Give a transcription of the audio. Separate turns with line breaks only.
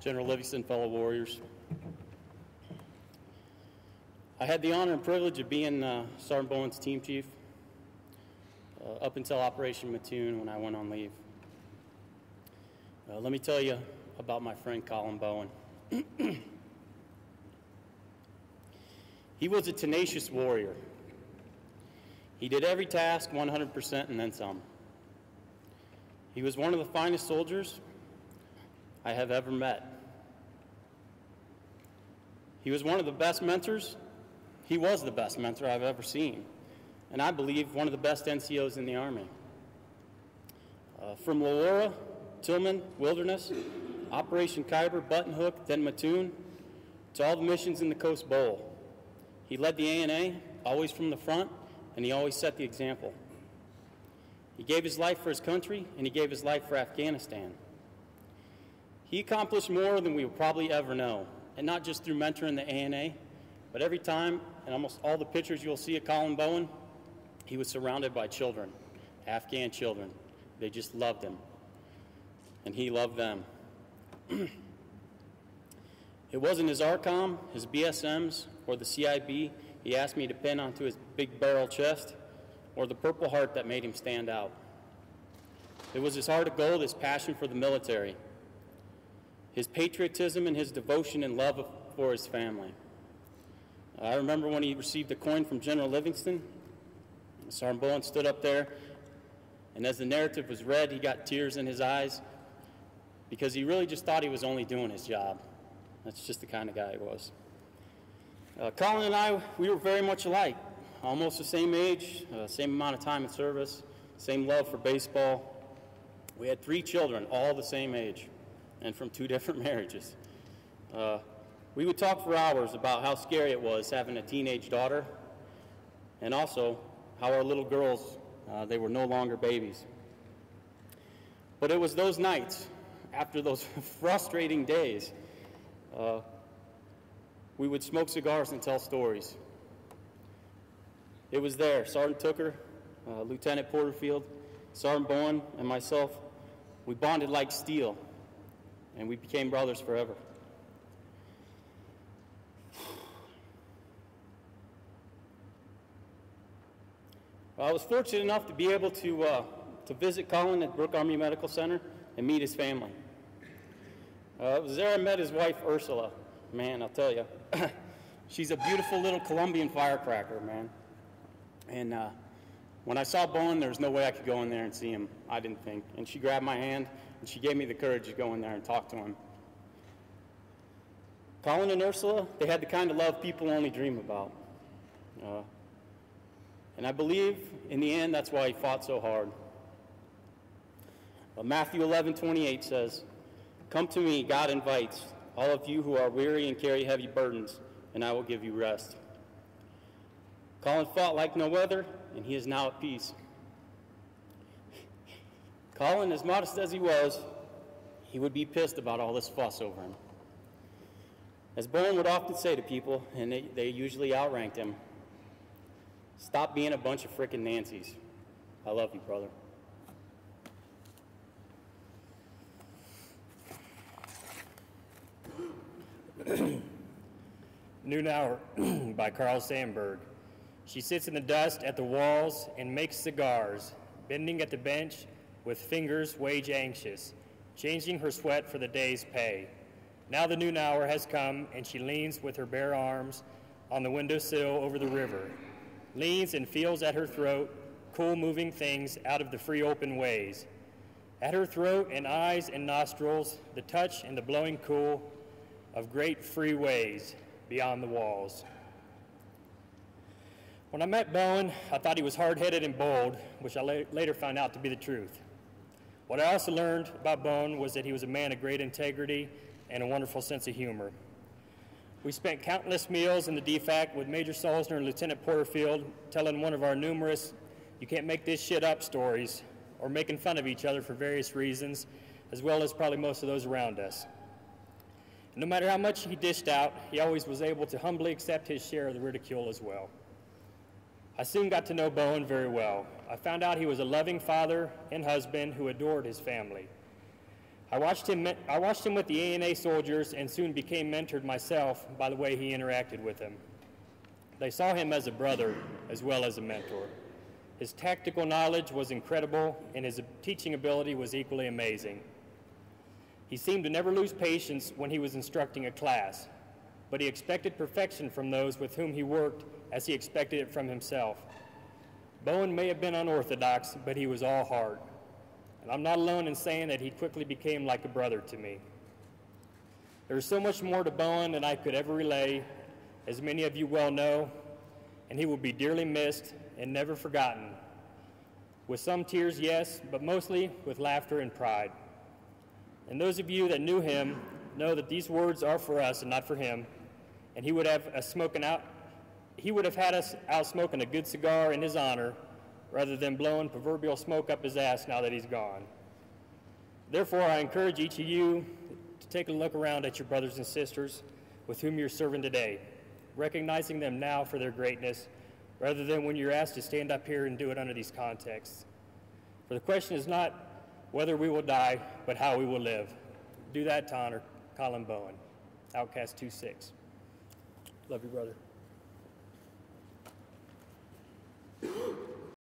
General Livingston, fellow warriors. I had the honor and privilege of being Sergeant Bowen's team chief up until Operation Mattoon when I went on leave. Let me tell you about my friend Collin Bowen. He was a tenacious warrior. He did every task 100% and then some. He was one of the finest soldiers I have ever met. He was one of the best mentors. He was the best mentor I've ever seen, and I believe one of the best NCOs in the Army. From Laura, Tillman, Wilderness, Operation Khyber, Button Hook, then Mattoon, to all the missions in the Coast Bowl. He led the ANA, always from the front, and he always set the example. He gave his life for his country, and he gave his life for Afghanistan. He accomplished more than we will probably ever know, and not just through mentoring the ANA, but every time, and almost all the pictures you'll see of Collin Bowen, he was surrounded by children, Afghan children. They just loved him, and he loved them. It wasn't his ARCOM, his BSMs, or the CIB he asked me to pin onto his big barrel chest, or the Purple Heart that made him stand out. It was his heart of gold, his passion for the military, his patriotism and his devotion and love for his family. I remember when he received a coin from General Livingston, Sergeant Bowen stood up there, and as the narrative was read, he got tears in his eyes because he really just thought he was only doing his job. That's just the kind of guy he was. Collin and I, we were very much alike, almost the same age, same amount of time in service, same love for baseball. We had 3 children, all the same age, and from 2 different marriages. We would talk for hours about how scary it was having a teenage daughter, and also how our little girls, they were no longer babies. But it was those nights, after those frustrating days, we would smoke cigars and tell stories. It was there, Sergeant Tooker, Lieutenant Porterfield, Sergeant Bowen, and myself, we bonded like steel, and we became brothers forever. I was fortunate enough to be able to visit Collin at Brooke Army Medical Center and meet his family. It was there I met his wife, Ursula. Man, I'll tell you, she's a beautiful little Colombian firecracker, man. And when I saw Bowen, there was no way I could go in there and see him, I didn't think. And she grabbed my hand, and she gave me the courage to go in there and talk to him. Collin and Ursula, they had the kind of love people only dream about. And I believe, in the end, that's why he fought so hard. Matthew 11:28 says, "Come to me, God invites, all of you who are weary and carry heavy burdens, and I will give you rest." Collin fought like no other, and he is now at peace. Collin, as modest as he was, he would be pissed about all this fuss over him. As Bowen would often say to people, and they usually outranked him, "Stop being a bunch of frickin' Nancys. I love you, brother."
Noon Hour by Carl Sandburg. She sits in the dust at the walls and makes cigars, bending at the bench with fingers wage anxious, changing her sweat for the day's pay. Now the noon hour has come, and she leans with her bare arms on the windowsill over the river, leans and feels at her throat, cool moving things out of the free open ways. At her throat and eyes and nostrils, the touch and the blowing cool of great free ways beyond the walls. When I met Bowen, I thought he was hard-headed and bold, which I later found out to be the truth. What I also learned about Bowen was that he was a man of great integrity and a wonderful sense of humor. We spent countless meals in the DFAC with Major Solzner and Lieutenant Porterfield telling one of our numerous "you can't make this shit up" stories, or making fun of each other for various reasons, as well as probably most of those around us. And no matter how much he dished out, he always was able to humbly accept his share of the ridicule as well. I soon got to know Bowen very well. I found out he was a loving father and husband who adored his family. I watched him with the ANA soldiers and soon became mentored myself by the way he interacted with them. They saw him as a brother as well as a mentor. His tactical knowledge was incredible, and his teaching ability was equally amazing. He seemed to never lose patience when he was instructing a class, but he expected perfection from those with whom he worked as he expected it from himself. Bowen may have been unorthodox, but he was all heart. And I'm not alone in saying that he quickly became like a brother to me. There's so much more to Bowen than I could ever relay, as many of you well know, and he will be dearly missed and never forgotten. With some tears, yes, but mostly with laughter and pride. And those of you that knew him know that these words are for us and not for him, and he would have had us out smoking a good cigar in his honor rather than blowing proverbial smoke up his ass now that he's gone. Therefore, I encourage each of you to take a look around at your brothers and sisters with whom you're serving today, recognizing them now for their greatness rather than when you're asked to stand up here and do it under these contexts. For the question is not whether we will die, but how we will live. Do that to honor Collin Bowen, Outcast 2-6. Love you, brother.